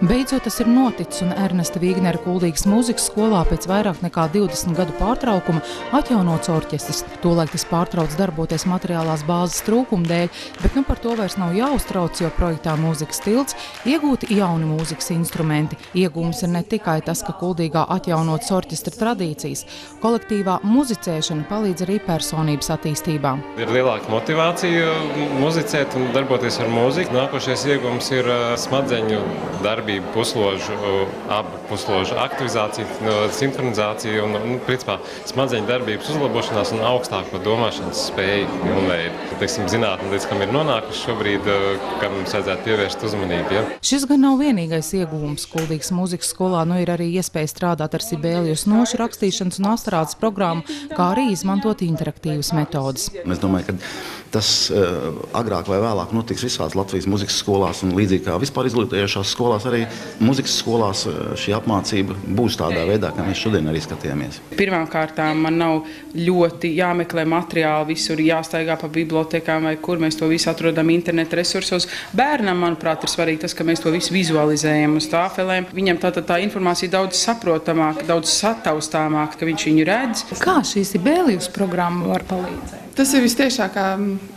Beidzot tas ir noticis, un Ernesta Vīgnera Kuldīgas mūzikas skolā pēc vairāk nekā 20 gadu pārtraukuma atjaunots orķestris. Tolaik tas pārtrauc darboties materiālās bāzes trūkuma dēļ, bet par to vairs nav jāuztrauc, jo projektā Mūzikas tilts iegūti jauni mūzikas instrumenti. Iegūms ir ne tikai tas, ka Kuldīgā atjaunotas orķestra tradīcijas. Kolektīvā muzicēšana palīdz arī personības attīstībā. Ir lielāka motivācija muzicēt un darboties ar mūziku. Nākošais iegūms ir smadzeņu darbība, abu pusložu aktivizācija, sinhronizācija un principā smadzeņu darbības uzlabošanās un augstāko domāšanas spēju pilnveidi. Zinātne līdz kam ir nonākuši šobrīd, kam mums vajadzētu pievērst uzmanību. Ja? Šis gan nav vienīgais ieguvums. Kuldīgas mūzikas skolā ir arī iespēja strādāt ar Sibēlijus nošu rakstīšanas un astrādes programmu, kā arī izmantot interaktīvas metodes. Es domāju, ka tas agrāk vai vēlāk notiks visās Latvijas mūzikas skolās, un līdzīgi kā vispār izglītojošās skolās, arī mūzikas skolās šī apmācība būs tādā veidā, kā mēs šodien arī skatījāmies. Pirmkārt, man nav ļoti jāmeklē materiāli, visur jāstaigā pa bibliotekām vai kur mēs to visu atrodam interneta resursos. Bērnam, manuprāt, ir svarīgi tas, ka mēs to visu vizualizējam uz tāfelēm. Viņam tā informācija daudz saprotamāka, daudz sataustāmāka, ka viņš viņu redz. Kā šī Sibēlijus programma var palīdzēt? Tas ir vistiešākā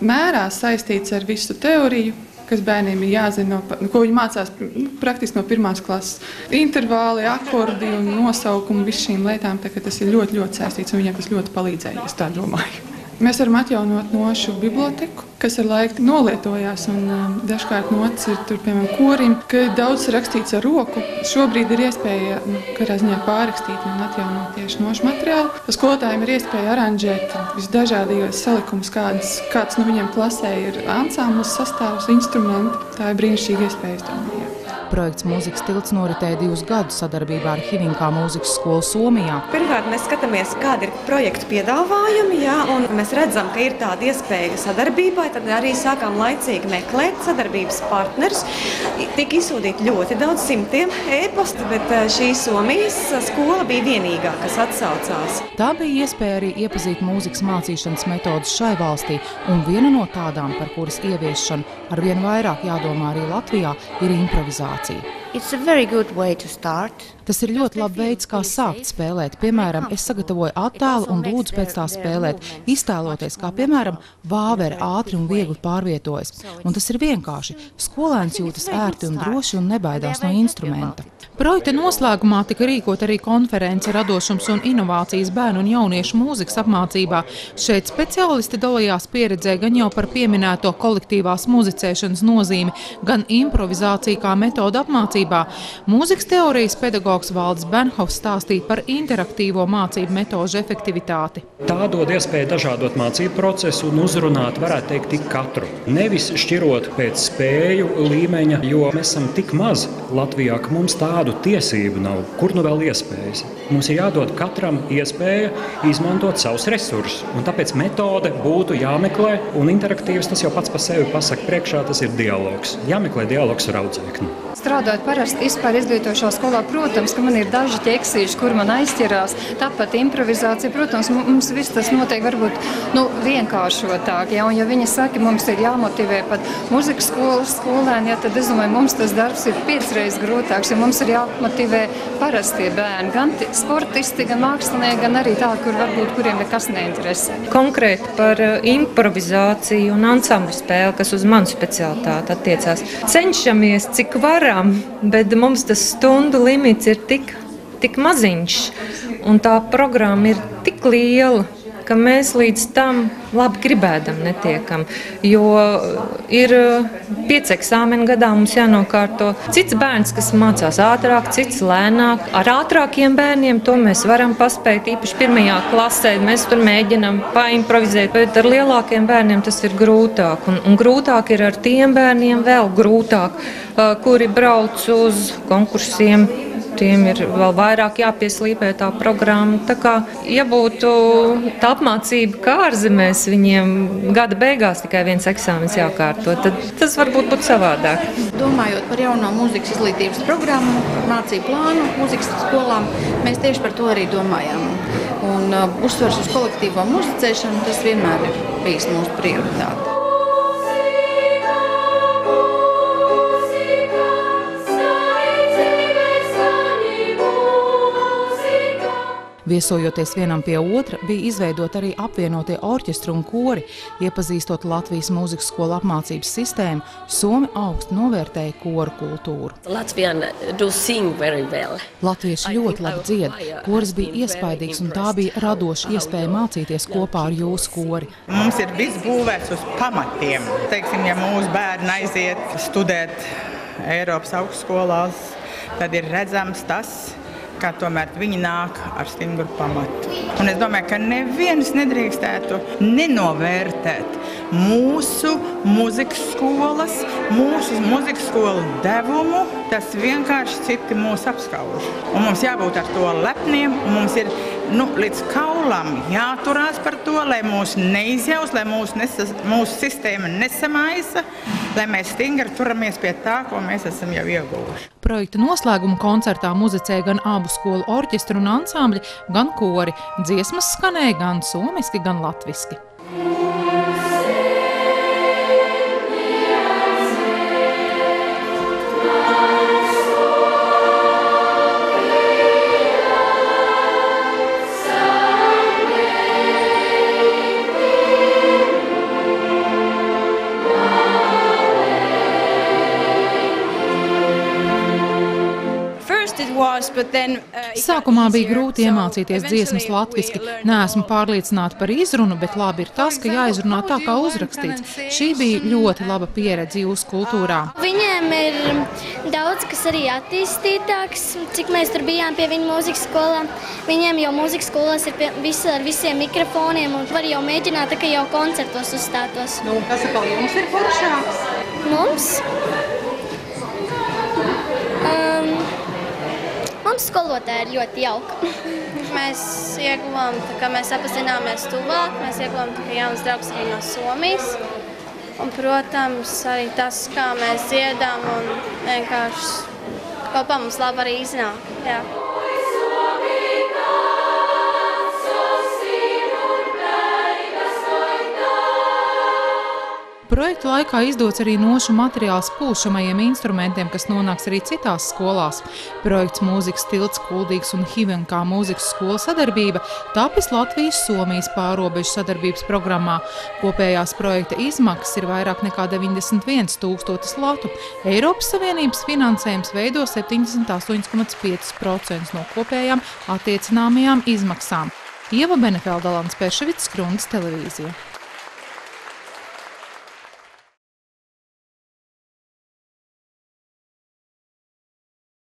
mērā saistīts ar visu teoriju, kas bērniem ir jāzina, ko viņi mācās praktiski no 1. klases. Intervāli, akordi un nosaukumi, visu šīm lietām, tas ir ļoti, ļoti saistīts, un viņiem tas ļoti palīdzēja, es tā domāju. Mēs varam atjaunot nošu biblioteku, kas ar laiku nolietojās, un dažkārt nots ir tur, piemēram, korim, ka daudz rakstīts ar roku. Šobrīd ir iespēja kādā ziņā pārrakstīt un atjaunot tieši nošu materiālu. Skolotājiem ir iespēja aranžēt visdažādījos salikumus, kāds no viņiem klasē ir ansamblis, sastāvs, instrumenti. Tā ir brīnišķīga iespēja, es domāju. Projekts Mūzikas tilts noritēja 2 gadus sadarbībā ar Hivinkā mūzikas skolu Somijā. Pirmkārt, mēs skatāmies, kādi ir projektu piedāvājumi, un mēs redzam, ka ir tāda iespēja sadarbībai, tad arī sākām laicīgi meklēt sadarbības partnerus. Tika izsūtīti ļoti daudz simtiem e-pasta, bet šī Somijas skola bija vienīgā, kas atsaucās. Tā bija iespēja arī iepazīt mūzikas mācīšanas metodas šai valstī, un viena no tādām, par kuras ieviešanu arvien vairāk jādomā arī Latvijā, ir improvizācija. Tas ir ļoti labs veids, kā sākt spēlēt. Piemēram, es sagatavoju attēlu un lūdzu pēc tā spēlēt, iztēloties, kā piemēram vāvere ātri un viegli pārvietojas. Un tas ir vienkārši. Skolēns jūtas ērti un droši un nebaidās no instrumenta. Projekta noslēgumā tika rīkot arī konference Radošums un inovācijas bērnu un jauniešu mūzikas apmācībā. Šeit speciālisti dalījās pieredzē gan jau par pieminēto kolektīvās muzicēšanas nozīmi, gan improvizāciju kā metodu apmācībā. Mūzikas teorijas pedagogs Valdis Bernhofs stāstīja par interaktīvo mācību metožu efektivitāti. Tā dod iespēju dažādot mācību procesu un uzrunāt, varētu teikt, tik katru. Nevis šķirot pēc spēju līmeņa, jo mēs esam tik maz Latvijā, ka mums tādu tiesību nav. Kur nu vēl iespējas? Mums ir jādod katram iespēja izmantot savus resursus. Un tāpēc metode būtu jāmeklē, un interaktīvs tas jau pats par sevi pasaka priekšā, tas ir dialogs. Jāmeklē dialogs ar audzēkni. Strādājot parasti vispār izglītošā skolā, protams, ka man ir daži ķeksīši, kur man aizķerās. Tāpat improvizācija, protams, mums viss tas notiek varbūt vienkāršotāk. Ja? Un ja viņi saka, mums ir jāmotivē pat muzikas skolēni, ja, tad es domāju, mums tas darbs ir 5 reizes grūtāks, jo mums ir jāmotivē parastie bērni, gan sportisti, gan mākslinieki, gan arī tādi, kuriem nekas neinteresē. Konkrēti par improvizāciju un ansambļu spēli, kas uz manu specialitāti attiecās. Cenšamies, cik varam, bet mums tas stundu limits ir tik maziņš, un tā programma ir tik liela, ka mēs līdz tam labi gribēdam netiekam, jo ir 5 eksāmeni gadā mums jānokārto. Cits bērns, kas mācās ātrāk, cits lēnāk. Ar ātrākiem bērniem to mēs varam paspēt, īpaši 1. klasē, mēs tur mēģinam paimprovizēt, bet ar lielākiem bērniem tas ir grūtāk, un grūtāk ir ar tiem bērniem vēl grūtāk, kuri brauc uz konkursiem. Tiem ir vēl vairāk jāpieslīpē tā programma. Tā kā, ja būtu tā apmācība kā ārzemēs, viņiem gada beigās tikai 1 eksāmens jākārto, tad tas varbūt būtu savādāk. Domājot par jauno mūzikas izglītības programmu, mācību plānu mūzikas skolām, mēs tieši par to arī domājām. Un uzsvars uz kolektīvo muzicēšanu, tas vienmēr ir bijis mūsu prioritāte. Viesojoties vienam pie otra, bija izveidot arī apvienotie orķestru un kori. Iepazīstot Latvijas mūzikas skolu apmācības sistēmu, somi augstu novērtēja koru kultūru. Latvieši ļoti labi dzied. Koris bija iespaidīgs un tā bija radoša iespēja mācīties kopā ar jūsu kori. Mums ir viss būvēts uz pamatiem. Teiksim, ja mūsu bērni aiziet studēt Eiropas augstskolās, tad ir redzams tas, kā tomēr viņi nāk ar stingru pamatu. Un es domāju, ka neviens nedrīkstētu nenovērtēt mūsu muzikas skolas, mūsu muzikas skolu devumu. Tas vienkārši citi mūs apskauž. Un mums jābūt ar to lepniem, un mums ir līdz kaulam jāturās par to, lai mūs neizjaus, lai mūsu sistēma nesamaisa, lai mēs stingri turamies pie tā, ko mēs esam jau ieguvuši. Projekta noslēguma koncertā muzicēja gan abu skolu orķestru un ansambļi, gan kori. Dziesmas skanēja gan somiski, gan latviski. Sākumā bija grūti iemācīties dziesmas latviski. Neesmu pārliecināta par izrunu, bet labi ir tas, ka jāizrunā tā, kā uzrakstīts. Šī bija ļoti laba pieredze jūsu kultūrā. Viņiem ir daudz, kas arī attīstītāks, cik mēs tur bijām pie viņu mūzikas skolā. Viņiem jau mūzikas skolās ir ar visiem mikrofoniem un var jau mēģināt, ka jau koncertos uzstātos. Kas atkal jums ir foršāks? Mums? Mums skolotāja ir ļoti jauka. Mēs ieguvām, ka mēs apazināmies tuvāk, mēs ieguvām jaunas draugus arī no Somijas. Un, protams, arī tas, kā mēs dziedām un vienkārši kopā mums labi arī iznāk. Jā. Projekta laikā izdots arī nošu materiāls pulšamajiem instrumentiem, kas nonāks arī citās skolās. Projekts Mūzikas tilts Kuldīgas un Hivenkā mūzikas skola sadarbība tapis Latvijas-Somijas pārrobežu sadarbības programmā. Kopējās projekta izmaksas ir vairāk nekā 91 000 latu. Eiropas Savienības finansējums veido 78,5% no kopējām attiecināmajām izmaksām. Ieva Benefelda, Alans Perševics, Skrundas televīzija.